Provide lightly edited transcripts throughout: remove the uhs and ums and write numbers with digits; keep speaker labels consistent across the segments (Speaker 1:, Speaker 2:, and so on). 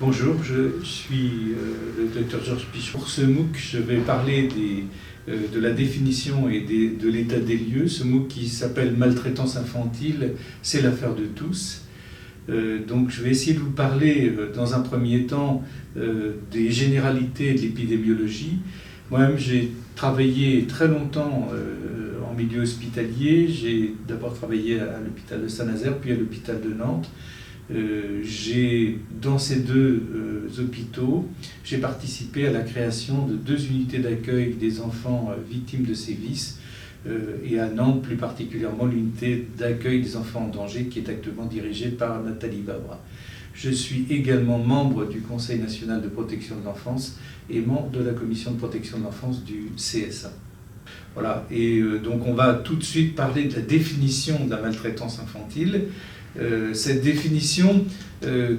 Speaker 1: Bonjour, je suis le Dr Georges Pichon. Pour ce MOOC, je vais parler de la définition et de l'état des lieux. Ce MOOC qui s'appelle Maltraitance infantile, c'est l'affaire de tous. Donc je vais essayer de vous parler dans un premier temps des généralités de l'épidémiologie. Moi-même, j'ai travaillé très longtemps en milieu hospitalier. J'ai d'abord travaillé à l'hôpital de Saint-Nazaire, puis à l'hôpital de Nantes. Dans ces deux hôpitaux, j'ai participé à la création de 2 unités d'accueil des enfants victimes de sévices et à Nantes plus particulièrement l'unité d'accueil des enfants en danger qui est actuellement dirigée par Nathalie Babra. Je suis également membre du Conseil national de protection de l'enfance et membre de la commission de protection de l'enfance du CSA. Voilà, et donc on va tout de suite parler de la définition de la maltraitance infantile. Cette définition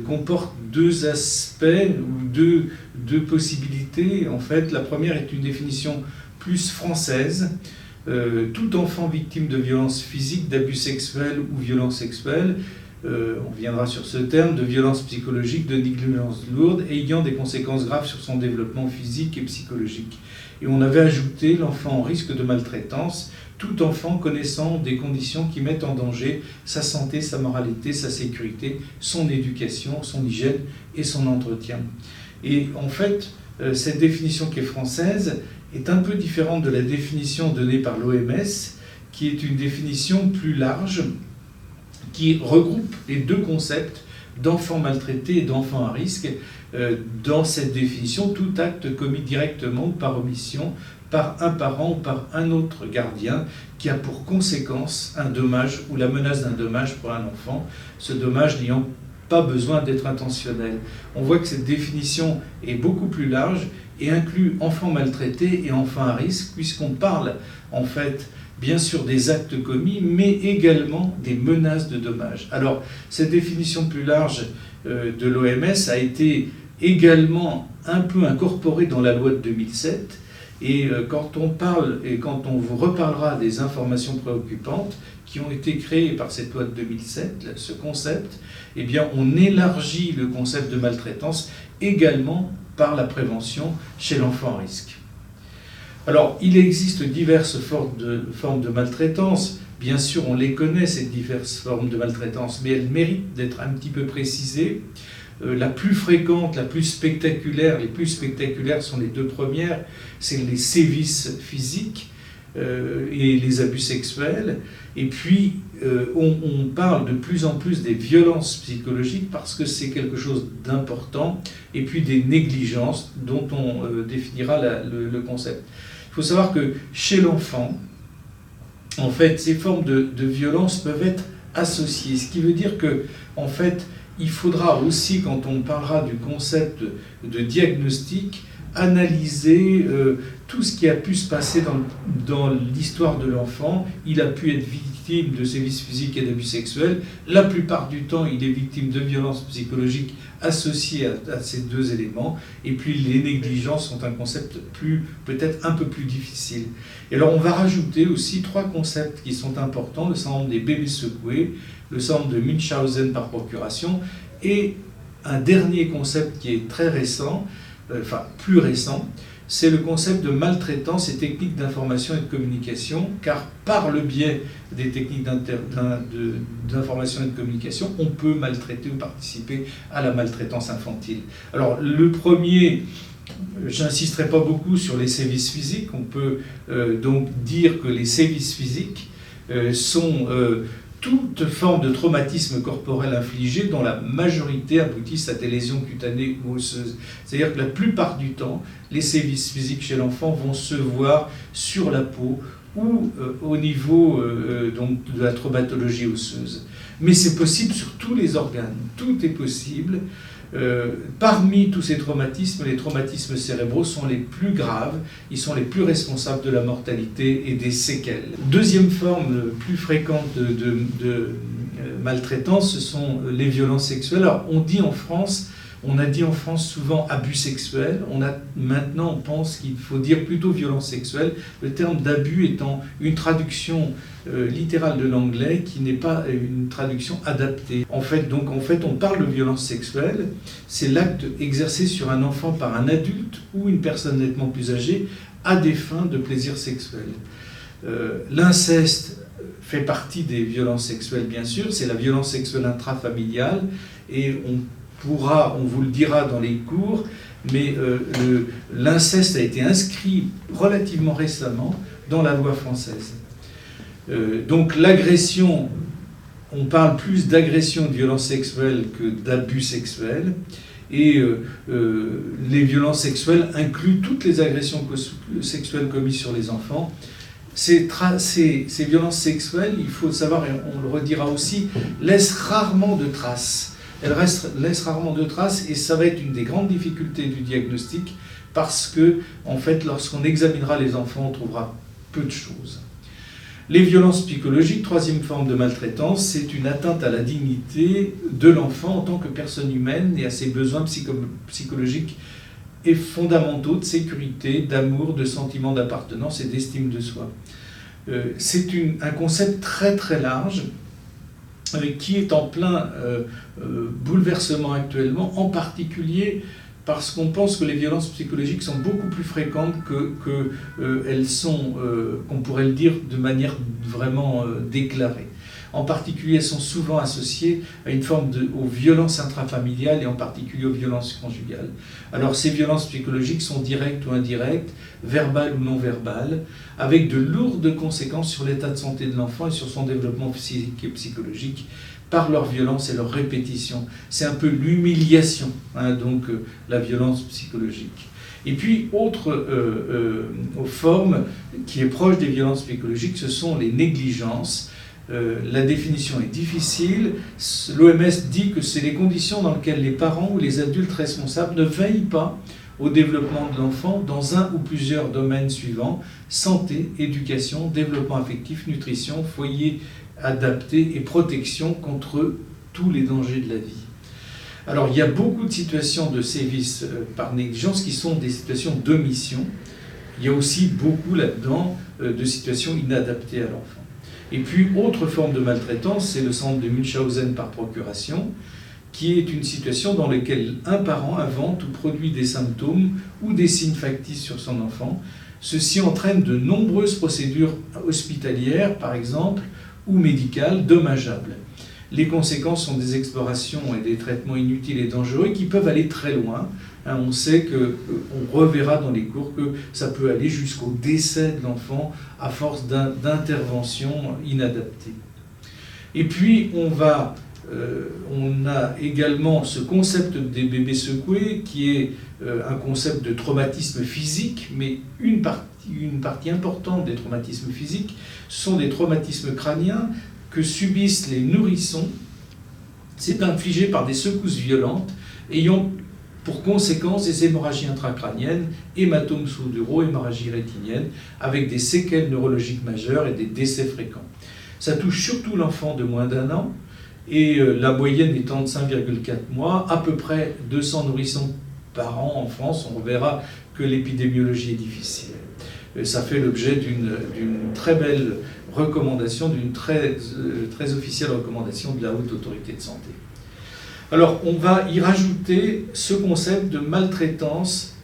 Speaker 1: comporte 2 aspects ou deux possibilités. En fait, la première est une définition plus française. Tout enfant victime de violences physiques, d'abus sexuels ou violences sexuelles, on viendra sur ce terme, de violences psychologiques, de négligence lourde, ayant des conséquences graves sur son développement physique et psychologique. Et on avait ajouté l'enfant en risque de maltraitance, tout enfant connaissant des conditions qui mettent en danger sa santé, sa moralité, sa sécurité, son éducation, son hygiène et son entretien. Et en fait, cette définition qui est française est un peu différente de la définition donnée par l'OMS, qui est une définition plus large, qui regroupe les 2 concepts d'enfants maltraités et d'enfants à risque. Dans cette définition, tout acte commis directement ou par omission par un parent ou par un autre gardien qui a pour conséquence un dommage ou la menace d'un dommage pour un enfant, ce dommage n'ayant pas besoin d'être intentionnel. On voit que cette définition est beaucoup plus large et inclut enfants maltraités et enfants à risque, puisqu'on parle en fait bien sûr des actes commis, mais également des menaces de dommages. Alors, cette définition plus large de l'OMS a été également un peu incorporée dans la loi de 2007, et quand on vous reparlera des informations préoccupantes qui ont été créées par cette loi de 2007, ce concept, eh bien on élargit le concept de maltraitance également par la prévention chez l'enfant à risque. Alors, il existe diverses formes de maltraitance. Bien sûr, on les connaît, ces diverses formes de maltraitance, mais elles méritent d'être un petit peu précisées. La plus fréquente, la plus spectaculaire, les plus spectaculaires sont les 2 premières, c'est les sévices physiques et les abus sexuels. Et puis, on parle de plus en plus des violences psychologiques parce que c'est quelque chose d'important, et puis des négligences dont on définira le concept. Il faut savoir que chez l'enfant, en fait, ces formes de violence peuvent être associées, ce qui veut dire que, en fait, il faudra aussi, quand on parlera du concept de diagnostic, analyser tout ce qui a pu se passer dans l'histoire de l'enfant. Il a pu être victime de sévices physiques et d'abus sexuels. La plupart du temps, il est victime de violences psychologiques associées à ces 2 éléments. Et puis les négligences sont un concept peut-être un peu plus difficile. Et alors on va rajouter aussi 3 concepts qui sont importants: le syndrome des bébés secoués, le syndrome de Munchausen par procuration, et un dernier concept qui est très récent, plus récent, c'est le concept de maltraitance et techniques d'information et de communication, car par le biais des techniques d'information et de communication, on peut maltraiter ou participer à la maltraitance infantile. Alors le premier, j'insisterai pas beaucoup sur les sévices physiques. On peut donc dire que les sévices physiques sont toute forme de traumatisme corporel infligé dont la majorité aboutissent à des lésions cutanées ou osseuses. C'est-à-dire que la plupart du temps, les sévices physiques chez l'enfant vont se voir sur la peau ou au niveau donc de la traumatologie osseuse. Mais c'est possible sur tous les organes, tout est possible. Parmi tous ces traumatismes, les traumatismes cérébraux sont les plus graves, ils sont les plus responsables de la mortalité et des séquelles. Deuxième forme plus fréquente de maltraitance, ce sont les violences sexuelles. Alors on dit en France On a dit en France souvent abus sexuels. Maintenant, on pense qu'il faut dire plutôt violence sexuelle. Le terme d'abus étant une traduction littérale de l'anglais qui n'est pas une traduction adaptée. En fait, on parle de violence sexuelle. C'est l'acte exercé sur un enfant par un adulte ou une personne nettement plus âgée à des fins de plaisir sexuel. L'inceste fait partie des violences sexuelles, bien sûr. C'est la violence sexuelle intrafamiliale. Et on vous le dira dans les cours, mais l'inceste a été inscrit relativement récemment dans la loi française. Donc l'agression, on parle plus d'agression, de violence sexuelle que d'abus sexuels. Et les violences sexuelles incluent toutes les agressions sexuelles commises sur les enfants. Ces violences sexuelles, il faut le savoir, et on le redira aussi, laissent rarement de traces. Elles laissent rarement de traces, et ça va être une des grandes difficultés du diagnostic, parce que, en fait, lorsqu'on examinera les enfants, on trouvera peu de choses. Les violences psychologiques, troisième forme de maltraitance, c'est une atteinte à la dignité de l'enfant en tant que personne humaine et à ses besoins psychologiques et fondamentaux de sécurité, d'amour, de sentiment d'appartenance et d'estime de soi. C'est un concept très très large qui est en plein bouleversement actuellement, en particulier parce qu'on pense que les violences psychologiques sont beaucoup plus fréquentes qu'elles sont, qu'on pourrait le dire, de manière vraiment déclarée. En particulier, elles sont souvent associées à une forme aux violences intrafamiliales et en particulier aux violences conjugales. Alors, ces violences psychologiques sont directes ou indirectes, verbales ou non verbales, avec de lourdes conséquences sur l'état de santé de l'enfant et sur son développement physique et psychologique, par leur violence et leur répétition. C'est un peu l'humiliation, la violence psychologique. Et puis, autre forme qui est proche des violences psychologiques, ce sont les négligences. La définition est difficile. L'OMS dit que c'est les conditions dans lesquelles les parents ou les adultes responsables ne veillent pas au développement de l'enfant dans un ou plusieurs domaines suivants: santé, éducation, développement affectif, nutrition, foyer adapté et protection contre tous les dangers de la vie. Alors, il y a beaucoup de situations de sévices par négligence qui sont des situations d'omission. Il y a aussi beaucoup là-dedans de situations inadaptées à l'enfant. Et puis, autre forme de maltraitance, c'est le syndrome de Munchausen par procuration, qui est une situation dans laquelle un parent invente ou produit des symptômes ou des signes factices sur son enfant. Ceci entraîne de nombreuses procédures hospitalières, par exemple, ou médicales, dommageables. Les conséquences sont des explorations et des traitements inutiles et dangereux qui peuvent aller très loin. On sait on reverra dans les cours que ça peut aller jusqu'au décès de l'enfant à force d'interventions inadaptées. Et puis on a également ce concept des bébés secoués qui est un concept de traumatisme physique, mais une partie importante des traumatismes physiques sont des traumatismes crâniens que subissent les nourrissons. C'est infligé par des secousses violentes ayant pour conséquence des hémorragies intracrâniennes, hématomes sous-duraux, hémorragie rétinienne, avec des séquelles neurologiques majeures et des décès fréquents. Ça touche surtout l'enfant de moins d'1 an, et la moyenne étant de 5,4 mois, à peu près 200 nourrissons par an en France. On verra que l'épidémiologie est difficile. Ça fait l'objet d'une très belle recommandation, d'une très officielle recommandation de la Haute Autorité de Santé. Alors, on va y rajouter ce concept de maltraitance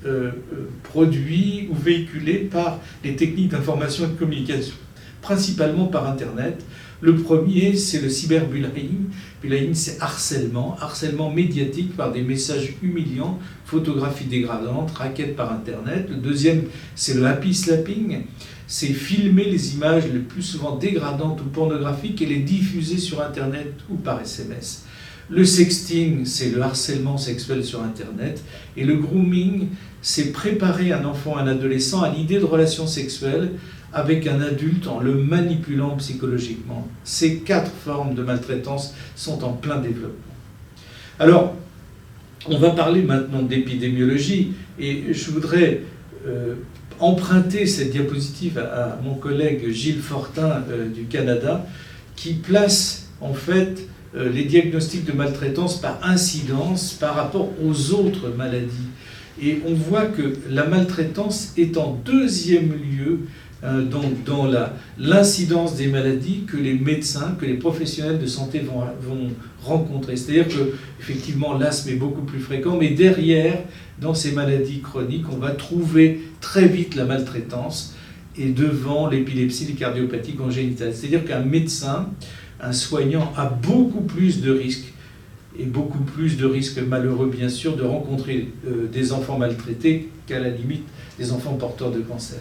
Speaker 1: produit ou véhiculé par les techniques d'information et de communication, principalement par Internet. Le premier, c'est le cyberbullying. Bullying, c'est harcèlement médiatique par des messages humiliants, photographies dégradantes, raquettes par Internet. Le deuxième, c'est le happy slapping. C'est filmer les images les plus souvent dégradantes ou pornographiques et les diffuser sur Internet ou par SMS. Le sexting, c'est le harcèlement sexuel sur Internet. Et le grooming, c'est préparer un enfant, un adolescent à l'idée de relations sexuelles avec un adulte en le manipulant psychologiquement. Ces 4 formes de maltraitance sont en plein développement. Alors, on va parler maintenant d'épidémiologie, et je voudrais emprunter cette diapositive à mon collègue Gilles Fortin du Canada, qui place en fait les diagnostics de maltraitance par incidence par rapport aux autres maladies. Et on voit que la maltraitance est en deuxième lieu dans l'incidence des maladies que les médecins, que les professionnels de santé vont rencontrer. C'est-à-dire que effectivement l'asthme est beaucoup plus fréquent, mais derrière, dans ces maladies chroniques, on va trouver très vite la maltraitance et devant l'épilepsie, les cardiopathies congénitales. C'est-à-dire qu'un médecin, un soignant a beaucoup plus de risques, et beaucoup plus de risques malheureux bien sûr, de rencontrer des enfants maltraités qu'à la limite des enfants porteurs de cancer.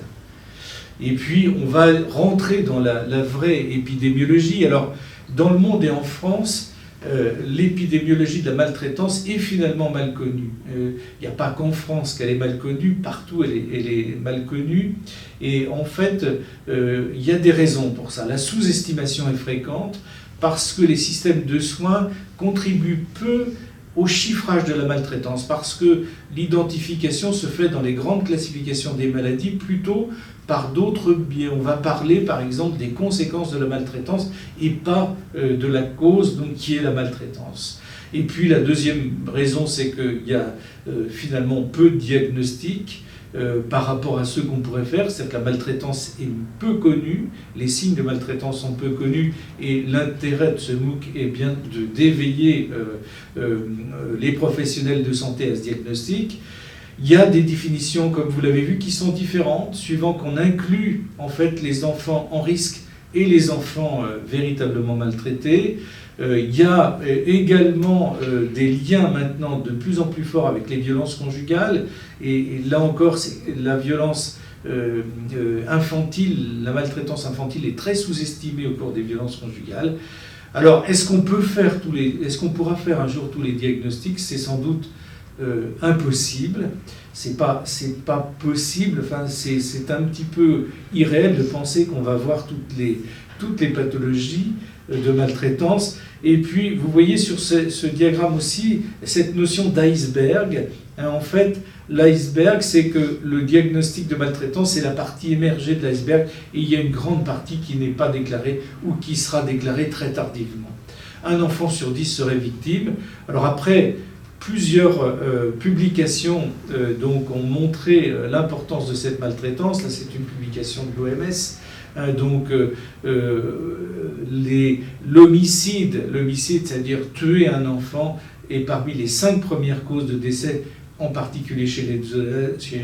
Speaker 1: Et puis on va rentrer dans la vraie épidémiologie. Alors dans le monde et en France, l'épidémiologie de la maltraitance est finalement mal connue. Il n'y a pas qu'en France qu'elle est mal connue, partout elle est mal connue. Et en fait, il y a des raisons pour ça. La sous-estimation est fréquente parce que les systèmes de soins contribuent peu au chiffrage de la maltraitance, parce que l'identification se fait dans les grandes classifications des maladies plutôt par d'autres biais. On va parler par exemple des conséquences de la maltraitance et pas de la cause, donc, qui est la maltraitance. Et puis la deuxième raison, c'est qu'il y a finalement peu de diagnostics par rapport à ceux qu'on pourrait faire, c'est-à-dire que la maltraitance est peu connue, les signes de maltraitance sont peu connus, et l'intérêt de ce MOOC est bien d'éveiller les professionnels de santé à ce diagnostic. Il y a des définitions, comme vous l'avez vu, qui sont différentes, suivant qu'on inclut en fait les enfants en risque et les enfants véritablement maltraités. Il y a également des liens maintenant de plus en plus forts avec les violences conjugales. Et là encore, la violence infantile, la maltraitance infantile est très sous-estimée au cours des violences conjugales. Alors, est-ce qu'on pourra faire un jour tous les diagnostics? C'est sans doute impossible. C'est pas possible. Enfin, c'est un petit peu irréel de penser qu'on va voir toutes les pathologies de maltraitance. Et puis, vous voyez sur ce diagramme aussi cette notion d'iceberg. En fait, l'iceberg, c'est que le diagnostic de maltraitance, c'est la partie émergée de l'iceberg, et il y a une grande partie qui n'est pas déclarée ou qui sera déclarée très tardivement. Un enfant sur 10 serait victime. Alors après, plusieurs publications donc, ont montré l'importance de cette maltraitance. Là, c'est une publication de l'OMS. L'homicide, c'est-à-dire tuer un enfant, est parmi les 5 premières causes de décès, en particulier chez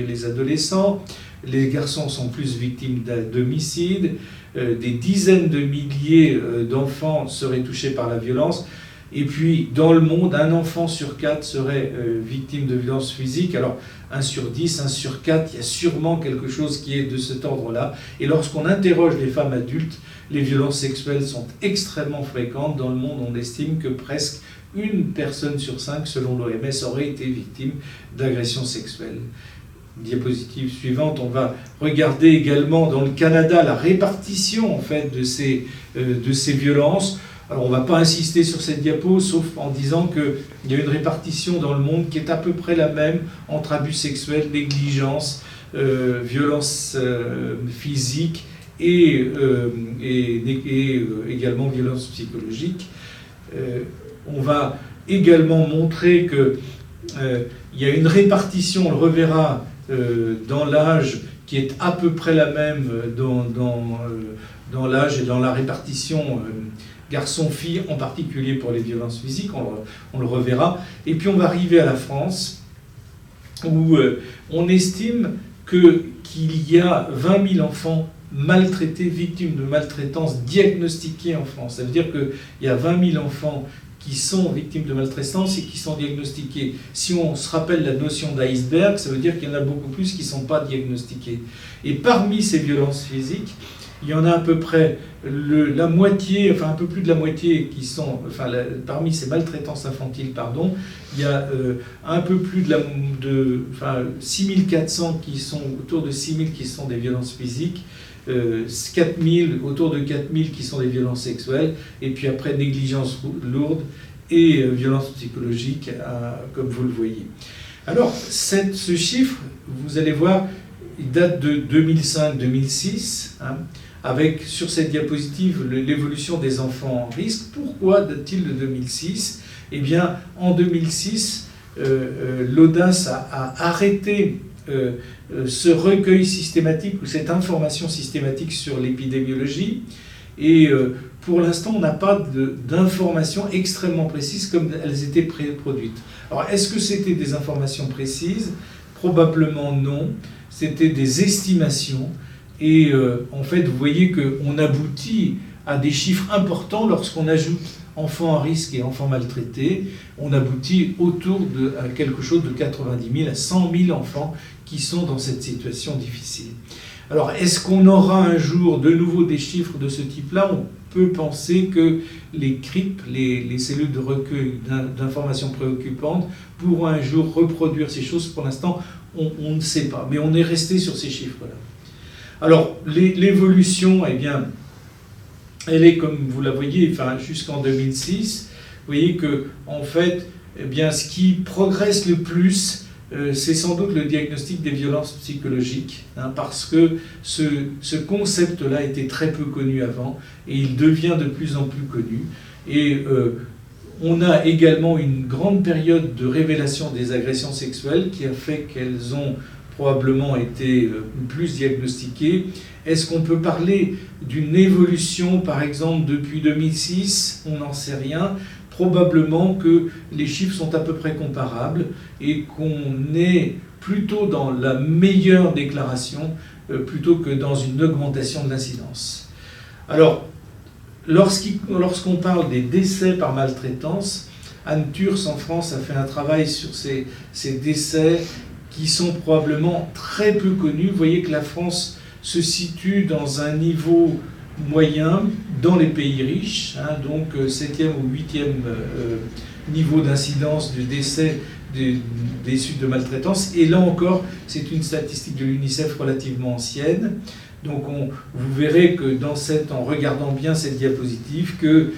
Speaker 1: les adolescents. Les garçons sont plus victimes d'homicides. Des dizaines de milliers d'enfants seraient touchés par la violence. Et puis, dans le monde, un enfant sur 4 serait victime de violences physiques. Alors, 1 sur 10, 1 sur 4, il y a sûrement quelque chose qui est de cet ordre-là. Et lorsqu'on interroge les femmes adultes, les violences sexuelles sont extrêmement fréquentes. Dans le monde, on estime que presque 1 personne sur 5, selon l'OMS, aurait été victime d'agressions sexuelles. Diapositive suivante, on va regarder également dans le Canada la répartition en fait, de ces violences. Alors on ne va pas insister sur cette diapo, sauf en disant qu'il y a une répartition dans le monde qui est à peu près la même entre abus sexuels, négligence, violence physique et également violence psychologique. On va également montrer qu'il y a une répartition, on le reverra, dans l'âge qui est à peu près la même dans l'âge et dans la répartition garçons-filles, en particulier pour les violences physiques, on le reverra. Et puis on va arriver à la France, où on estime qu'il y a 20 000 enfants maltraités, victimes de maltraitance diagnostiqués en France. Ça veut dire qu'il y a 20 000 enfants qui sont victimes de maltraitance et qui sont diagnostiqués. Si on se rappelle la notion d'iceberg, ça veut dire qu'il y en a beaucoup plus qui ne sont pas diagnostiqués. Et parmi ces violences physiques, il y en a à peu près la moitié, enfin un peu plus de la moitié qui sont, parmi ces maltraitances infantiles, pardon, il y a un peu plus de 6400 qui sont, autour de 6000 qui sont des violences physiques, 4000, autour de 4000 qui sont des violences sexuelles, et puis après négligence lourde et violence psychologique, comme vous le voyez. Alors, ce chiffre, vous allez voir, il date de 2005-2006, hein, avec sur cette diapositive l'évolution des enfants en risque. Pourquoi date-t-il de 2006? Eh bien, en 2006, l'audace a arrêté ce recueil systématique ou cette information systématique sur l'épidémiologie. Et pour l'instant, on n'a pas d'informations extrêmement précises comme elles étaient produites. Alors, est-ce que c'était des informations précises? Probablement non. C'était des estimations. Et en fait, vous voyez qu'on aboutit à des chiffres importants lorsqu'on ajoute enfants à risque et enfants maltraités. On aboutit autour de à quelque chose de 90 000 à 100 000 enfants qui sont dans cette situation difficile. Alors, est-ce qu'on aura un jour de nouveau des chiffres de ce type-là? On peut penser que les CRIP, les cellules de recueil d'informations préoccupantes, pourront un jour reproduire ces choses. Pour l'instant, on ne sait pas, mais on est resté sur ces chiffres-là. Alors, l'évolution, eh bien, elle est, comme vous la voyez, enfin, jusqu'en 2006. Vous voyez que, en fait, eh bien, ce qui progresse le plus, c'est sans doute le diagnostic des violences psychologiques, hein, parce que ce concept-là était très peu connu avant, et il devient de plus en plus connu. Et on a également une grande période de révélation des agressions sexuelles qui a fait qu'elles ont probablement été plus diagnostiquées. Est-ce qu'on peut parler d'une évolution, par exemple, depuis 2006? On n'en sait rien. Probablement que les chiffres sont à peu près comparables et qu'on est plutôt dans la meilleure déclaration plutôt que dans une augmentation de l'incidence. Alors, lorsqu'on parle des décès par maltraitance, Anne Thurs en France a fait un travail sur ces décès qui sont probablement très peu connus. Vous voyez que la France se situe dans un niveau moyen dans les pays riches, hein, donc 7e ou 8e niveau d'incidence du décès des suites de maltraitance. Et là encore, c'est une statistique de l'UNICEF relativement ancienne. Donc vous verrez que en regardant bien cette diapositive, que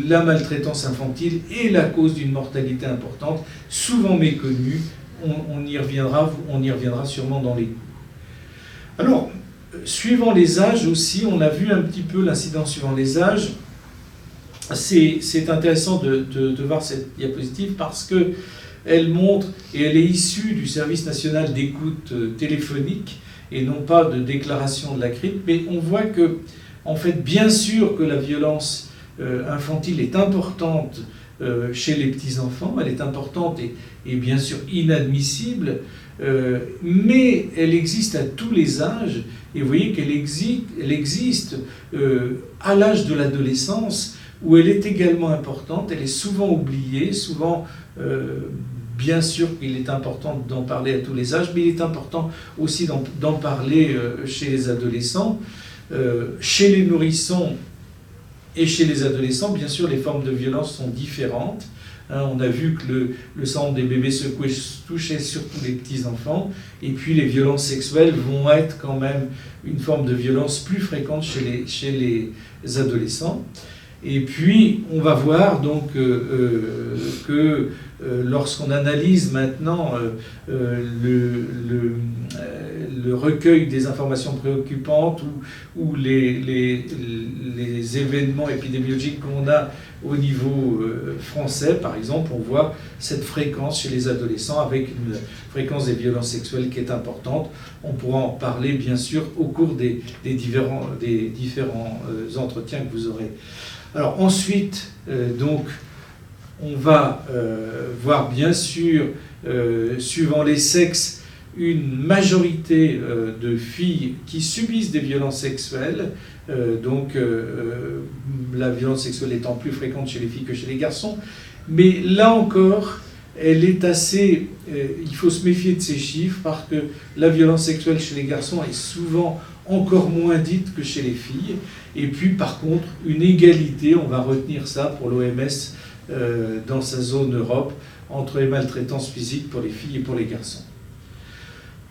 Speaker 1: la maltraitance infantile est la cause d'une mortalité importante, souvent méconnue. On y reviendra sûrement dans les cours. Alors, suivant les âges aussi, on a vu un petit peu l'incidence suivant les âges. C'est intéressant de voir cette diapositive parce qu'elle montre, et elle est issue du service national d'écoute téléphonique et non pas de déclaration de la CRIP, mais on voit que, en fait, bien sûr que la violence infantile est importante chez les petits-enfants, elle est importante et bien sûr inadmissible, mais elle existe à tous les âges, et vous voyez qu'elle existe à l'âge de l'adolescence, où elle est également importante, elle est souvent oubliée, souvent, bien sûr qu'il est important d'en parler à tous les âges, mais il est important aussi d'en parler chez les adolescents, chez les nourrissons et chez les adolescents. Bien sûr, les formes de violence sont différentes. On a vu que le syndrome des bébés secoués touchait surtout les petits-enfants, et puis les violences sexuelles vont être quand même une forme de violence plus fréquente chez les adolescents. Et puis, on va voir donc que lorsqu'on analyse maintenant le recueil des informations préoccupantes ou les événements épidémiologiques qu'on a au niveau français, par exemple, on voit cette fréquence chez les adolescents avec une fréquence des violences sexuelles qui est importante. On pourra en parler, bien sûr, au cours des différents entretiens que vous aurez. Alors ensuite, donc, on va voir bien sûr, suivant les sexes, une majorité de filles qui subissent des violences sexuelles, la violence sexuelle étant plus fréquente chez les filles que chez les garçons. Mais là encore, elle est assez... il faut se méfier de ces chiffres parce que la violence sexuelle chez les garçons est souvent encore moins dite que chez les filles. Et puis par contre, une égalité, on va retenir ça pour l'OMS dans sa zone Europe, entre les maltraitances physiques pour les filles et pour les garçons.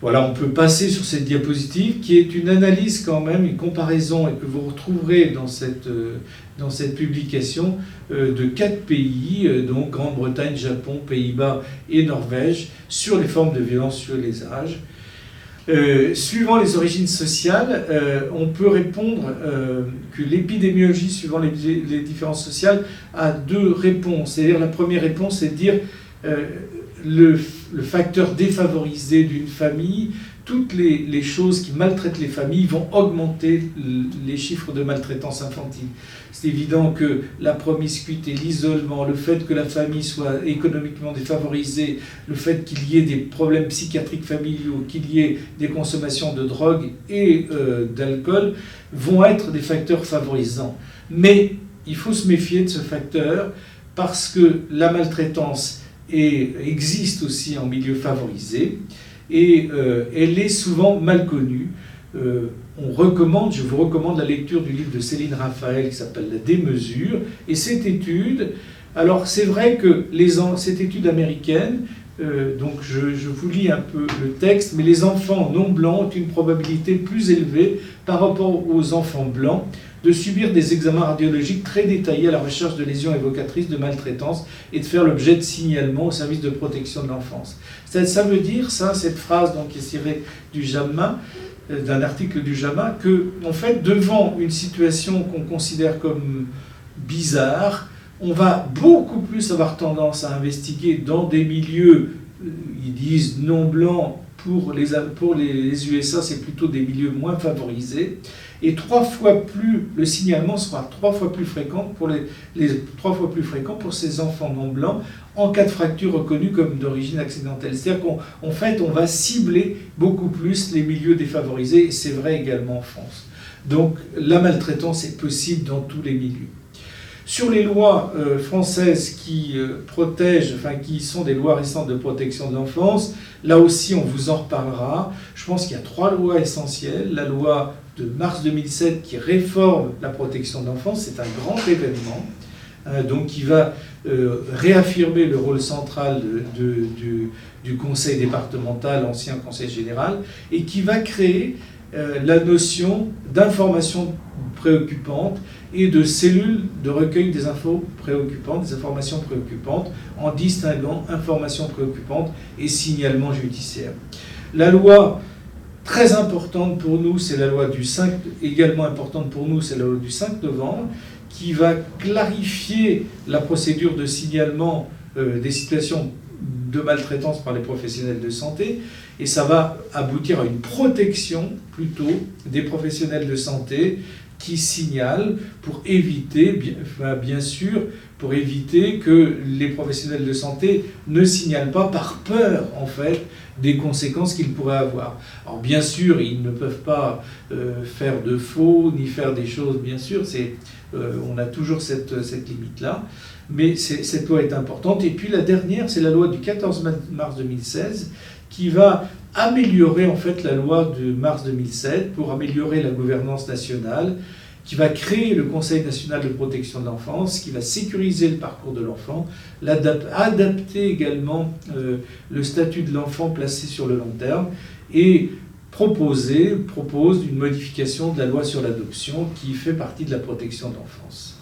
Speaker 1: Voilà, on peut passer sur cette diapositive qui est une analyse quand même, une comparaison, et que vous retrouverez dans cette publication de 4 pays, donc Grande-Bretagne, Japon, Pays-Bas et Norvège, sur les formes de violence sur les âges. Suivant les origines sociales, on peut répondre que l'épidémiologie, suivant les différences sociales, a deux réponses. C'est-à-dire la première réponse, c'est de dire le facteur défavorisé d'une famille, toutes les choses qui maltraitent les familles vont augmenter les chiffres de maltraitance infantile. C'est évident que la promiscuité, l'isolement, le fait que la famille soit économiquement défavorisée, le fait qu'il y ait des problèmes psychiatriques familiaux, qu'il y ait des consommations de drogue et d'alcool, vont être des facteurs favorisants. Mais il faut se méfier de ce facteur parce que la maltraitance existe aussi en milieu favorisé et elle est souvent mal connue. Je vous recommande la lecture du livre de Céline Raphael qui s'appelle La démesure. Et cette étude, alors c'est vrai que cette étude américaine, donc je vous lis un peu le texte, mais les enfants non blancs ont une probabilité plus élevée par rapport aux enfants blancs de subir des examens radiologiques très détaillés à la recherche de lésions évocatrices de maltraitance et de faire l'objet de signalements au service de protection de l'enfance. Ça veut dire, cette phrase donc, qui est tirée du JAMA, d'un article du JAMA, que, en fait, devant une situation qu'on considère comme bizarre, on va beaucoup plus avoir tendance à investiguer dans des milieux, ils disent non blancs, pour les USA, c'est plutôt des milieux moins favorisés, et le signalement sera 3 fois plus fréquent pour ces enfants non blancs en cas de fracture reconnue comme d'origine accidentelle. C'est-à-dire qu'en fait, on va cibler beaucoup plus les milieux défavorisés, et c'est vrai également en France. Donc la maltraitance est possible dans tous les milieux. Sur les lois françaises qui qui sont des lois récentes de protection de l'enfance, là aussi on vous en reparlera. Je pense qu'il y a 3 lois essentielles. La loi de mars 2007 qui réforme la protection de l'enfance, c'est un grand événement, donc qui va réaffirmer le rôle central du conseil départemental, ancien conseil général, et qui va créer la notion d'information préoccupante et de cellules de recueil des informations préoccupantes, en distinguant informations préoccupantes et signalement judiciaire. La loi très importante pour nous, c'est la loi également importante pour nous, c'est la loi du 5 novembre, qui va clarifier la procédure de signalement des situations de maltraitance par les professionnels de santé, et ça va aboutir à une protection plutôt des professionnels de santé qui signalent pour éviter, bien sûr, pour éviter que les professionnels de santé ne signalent pas par peur, en fait, des conséquences qu'ils pourraient avoir. Alors, bien sûr, ils ne peuvent pas faire de faux, ni faire des choses, bien sûr, on a toujours cette limite-là, mais cette loi est importante. Et puis la dernière, c'est la loi du 14 mars 2016, qui va améliorer en fait la loi de mars 2007 pour améliorer la gouvernance nationale, qui va créer le Conseil national de protection de l'enfance, qui va sécuriser le parcours de l'enfant, adapter également le statut de l'enfant placé sur le long terme, et propose une modification de la loi sur l'adoption qui fait partie de la protection de l'enfance.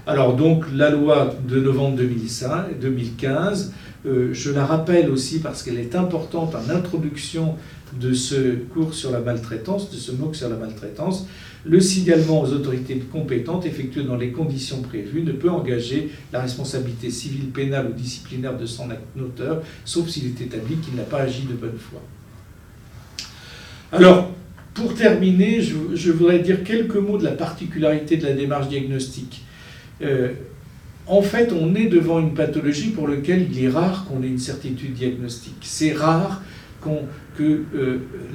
Speaker 1: Alors donc la loi de novembre 2015, je la rappelle aussi parce qu'elle est importante en introduction de ce cours sur la maltraitance, de ce MOOC sur la maltraitance. Le signalement aux autorités compétentes effectué dans les conditions prévues ne peut engager la responsabilité civile, pénale ou disciplinaire de son auteur, sauf s'il est établi qu'il n'a pas agi de bonne foi. Alors, pour terminer, je voudrais dire quelques mots de la particularité de la démarche diagnostique. En fait, on est devant une pathologie pour laquelle il est rare qu'on ait une certitude diagnostique. C'est rare que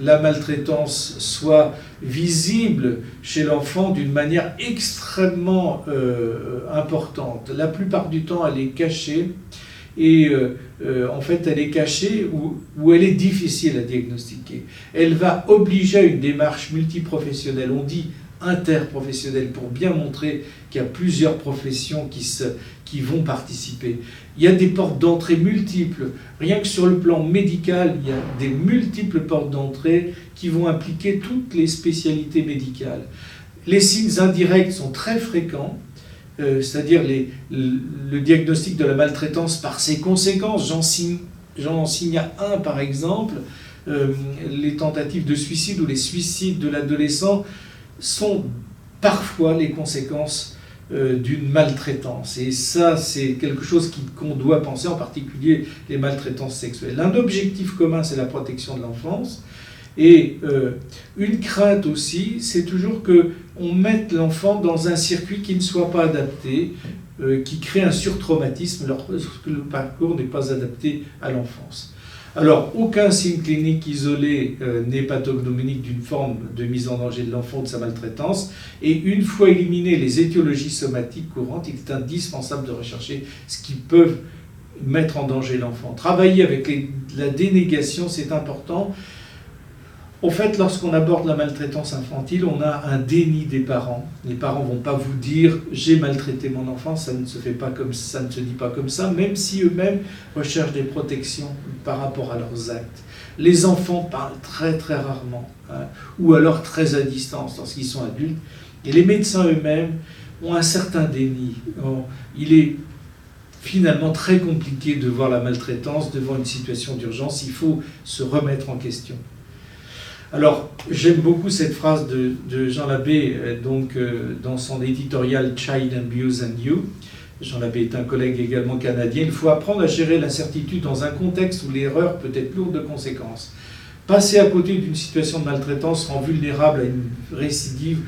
Speaker 1: la maltraitance soit visible chez l'enfant d'une manière extrêmement importante. La plupart du temps, elle est cachée, et en fait, elle est cachée ou elle est difficile à diagnostiquer. Elle va obliger à une démarche multiprofessionnelle. On dit interprofessionnelle pour bien montrer qu'il y a plusieurs professions qui vont participer. Il y a des portes d'entrée multiples. Rien que sur le plan médical, il y a des multiples portes d'entrée qui vont impliquer toutes les spécialités médicales. Les signes indirects sont très fréquents, c'est-à-dire le diagnostic de la maltraitance par ses conséquences. J'en signe un par exemple. les tentatives de suicide ou les suicides de l'adolescent sont parfois les conséquences d'une maltraitance. Et ça, c'est quelque chose qu'on doit penser, en particulier les maltraitances sexuelles. Un objectif commun, c'est la protection de l'enfance. Et une crainte aussi, c'est toujours qu'on mette l'enfant dans un circuit qui ne soit pas adapté, qui crée un surtraumatisme lorsque le parcours n'est pas adapté à l'enfance. Alors, aucun signe clinique isolé n'est pathognomonique d'une forme de mise en danger de l'enfant ou de sa maltraitance. Et une fois éliminées les étiologies somatiques courantes, il est indispensable de rechercher ce qui peut mettre en danger l'enfant. Travailler avec la dénégation, c'est important. En fait, lorsqu'on aborde la maltraitance infantile, on a un déni des parents. Les parents ne vont pas vous dire « j'ai maltraité mon enfant », ça ne se fait pas comme ça, ne se dit pas comme ça, même si eux-mêmes recherchent des protections par rapport à leurs actes. Les enfants parlent très très rarement, hein, ou alors très à distance lorsqu'ils sont adultes. Et les médecins eux-mêmes ont un certain déni. Il est finalement très compliqué de voir la maltraitance devant une situation d'urgence. Il faut se remettre en question. Alors, j'aime beaucoup cette phrase de Jean Labbé, dans son éditorial « Child Abuse and You ». Jean Labbé est un collègue également canadien. Il faut apprendre à gérer l'incertitude dans un contexte où l'erreur peut être lourde de conséquences. Passer à côté d'une situation de maltraitance rend vulnérable à une récidive,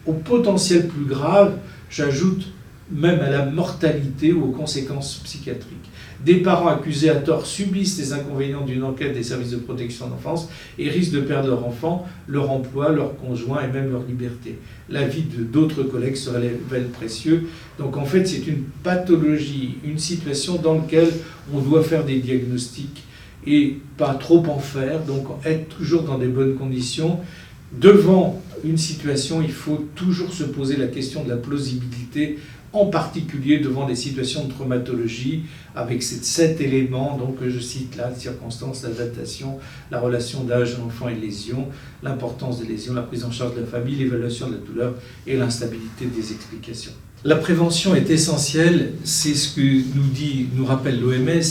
Speaker 1: au potentiel plus grave, j'ajoute même à la mortalité ou aux conséquences psychiatriques. Des parents accusés à tort subissent les inconvénients d'une enquête des services de protection de l'enfance et risquent de perdre leur enfant, leur emploi, leur conjoint et même leur liberté. L'avis d'autres collègues se révèle précieux. Donc en fait, c'est une pathologie, une situation dans laquelle on doit faire des diagnostics et pas trop en faire, donc être toujours dans des bonnes conditions. Devant une situation, il faut toujours se poser la question de la plausibilité, en particulier devant des situations de traumatologie, avec ces 7 éléments, donc je cite là, les circonstances, l'adaptation, la relation d'âge de l'enfant et lésions, l'importance des lésions, la prise en charge de la famille, l'évaluation de la douleur et l'instabilité des explications. La prévention est essentielle, c'est ce que nous rappelle l'OMS,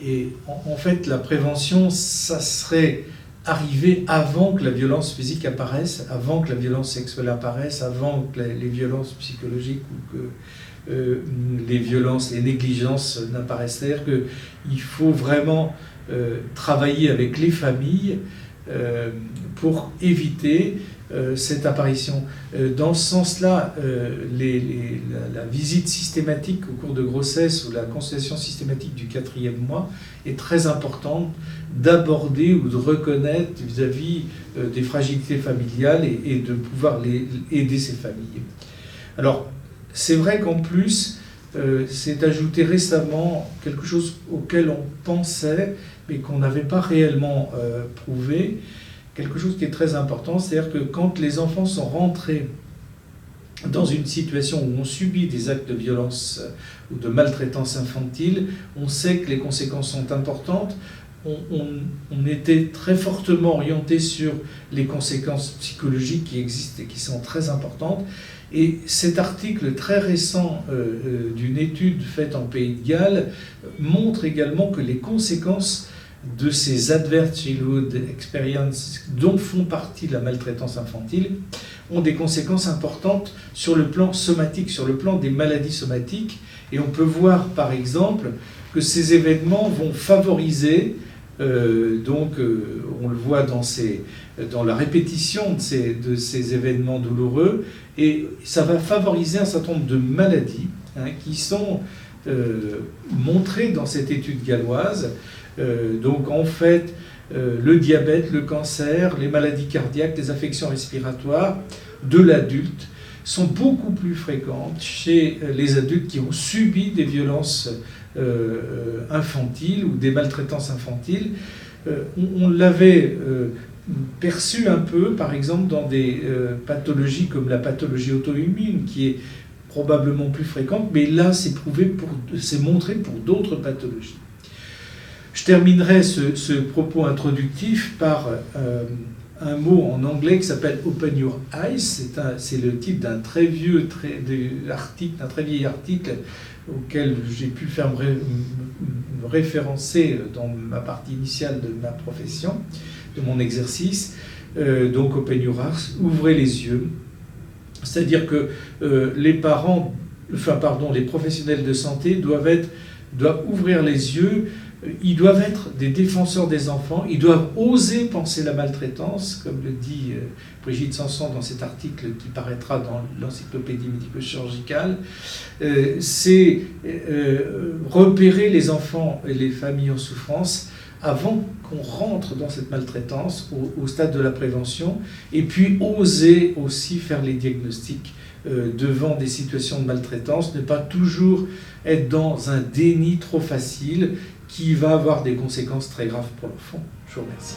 Speaker 1: et en fait la prévention, ça serait arriver avant que la violence physique apparaisse, avant que la violence sexuelle apparaisse, avant que les violences psychologiques ou que les violences, les négligences n'apparaissent. C'est-à-dire qu'il faut vraiment travailler avec les familles pour éviter cette apparition. Dans ce sens-là, la visite systématique au cours de grossesse ou la consultation systématique du 4e mois est très importante d'aborder ou de reconnaître vis-à-vis des fragilités familiales et de pouvoir aider ces familles. Alors, c'est vrai qu'en plus, c'est ajouté récemment quelque chose auquel on pensait, mais qu'on n'avait pas réellement prouvé, quelque chose qui est très important, c'est-à-dire que quand les enfants sont rentrés dans une situation où on subit des actes de violence ou de maltraitance infantile, on sait que les conséquences sont importantes. On était très fortement orienté sur les conséquences psychologiques qui existent et qui sont très importantes. Et cet article très récent d'une étude faite en Pays de Galles montre également que les conséquences de ces adverse childhood experiences dont font partie la maltraitance infantile ont des conséquences importantes sur le plan somatique, sur le plan des maladies somatiques. Et on peut voir par exemple que ces événements vont favoriser, on le voit dans la répétition de ces événements douloureux, et ça va favoriser un certain nombre de maladies qui sont montrées dans cette étude galloise. Donc en fait, le diabète, le cancer, les maladies cardiaques, les affections respiratoires de l'adulte sont beaucoup plus fréquentes chez les adultes qui ont subi des violences infantiles ou des maltraitances infantiles. On l'avait perçu un peu, par exemple, dans des pathologies comme la pathologie auto-immune, qui est probablement plus fréquente, mais là, c'est montré pour d'autres pathologies. Je terminerai ce propos introductif par un mot en anglais qui s'appelle Open Your Eyes. C'est le titre d'un très vieil article auquel j'ai pu me référencer dans ma partie initiale de ma profession, de mon exercice. Donc Open Your Eyes, ouvrez les yeux. C'est-à-dire que les professionnels de santé doivent ouvrir les yeux. Ils doivent être des défenseurs des enfants, ils doivent oser penser la maltraitance, comme le dit Brigitte Sanson dans cet article qui paraîtra dans l'encyclopédie médico-chirurgicale. C'est repérer les enfants et les familles en souffrance avant qu'on rentre dans cette maltraitance au stade de la prévention, et puis oser aussi faire les diagnostics devant des situations de maltraitance, ne pas toujours être dans un déni trop facile qui va avoir des conséquences très graves pour l'enfant. Je vous remercie.